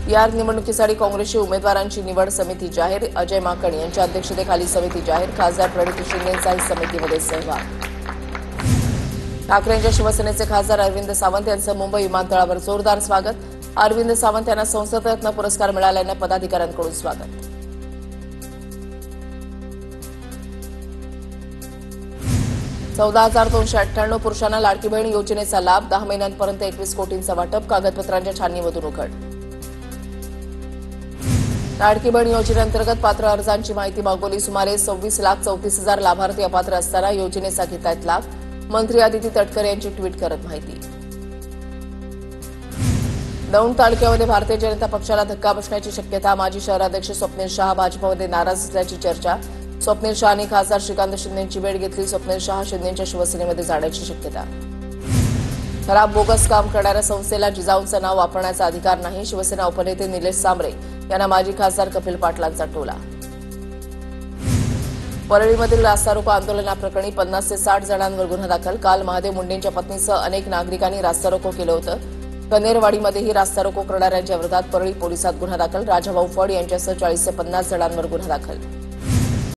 या निवडणुकीसाठी काँग्रेसची उमेदवारांची निवड समिती जाहीर. अजय माकण यांच्या अध्यक्षतेखाली समिती जाहीर. खासदार प्रणिती शिंदेंचाही समितीमध्ये सहभाग. ठाकरेंच्या शिवसेनेचे खासदार अरविंद सावंत यांचं मुंबई विमानतळावर जोरदार स्वागत. अरविंद सावंत यांना संसदरत्न पुरस्कार मिळाल्यानं पदाधिकाऱ्यांकडून स्वागत. $14,298 पुरुषांना लाडकी बहीण योजनेचा लाभ. 10 महिन्यांपर्यंत 21 कोटींचं वाटप. कागदपत्रांच्या छाननीमधून उघड. लाडकी बहीण योजनेअंतर्गत पात्र अर्जांची माहिती मागवली. सुमारे 26,34,000 लाभार्थी अपात्र असताना योजनेचा घेतायत लाभ. मंत्री आदिती तटकरे यांची ट्विट करत माहिती. दौंड तालुक्यामध्ये भारतीय जनता पक्षाला धक्का बसण्याची शक्यता. माजी शहराध्यक्ष स्वप्नील शहा भाजपमध्ये नाराज असल्याची चर्चा. स्वप्नील शहानी खासदार श्रीकांत शिंदेंची भेट घेतली. स्वप्नील शहा शिंदेंच्या शिवसेनेमध्ये जाण्याची शक्यता. खराब बोगस काम करणाऱ्या संस्थेला जिजाऊंचं नाव वापरण्याचा अधिकार नाही. शिवसेना उपनेते निलेश सांबरे यांना माजी खासदार कपिल पाटलांचा टोला. परळीमधील रास्ता रोको आंदोलनाप्रकरणी 50 ते 60 जणांवर गुन्हा दाखल. काल महादेव मुंडेंच्या पत्नीसह अनेक नागरिकांनी रास्ता रोको केलं होतं. कनेरवाडीमध्येही रास्ता रोको करणाऱ्यांच्या विरोधात परळी पोलिसात गुन्हा दाखल. राजाभाऊ फड यांच्यासह 40 ते 50 जणांवर गुन्हा दाखल.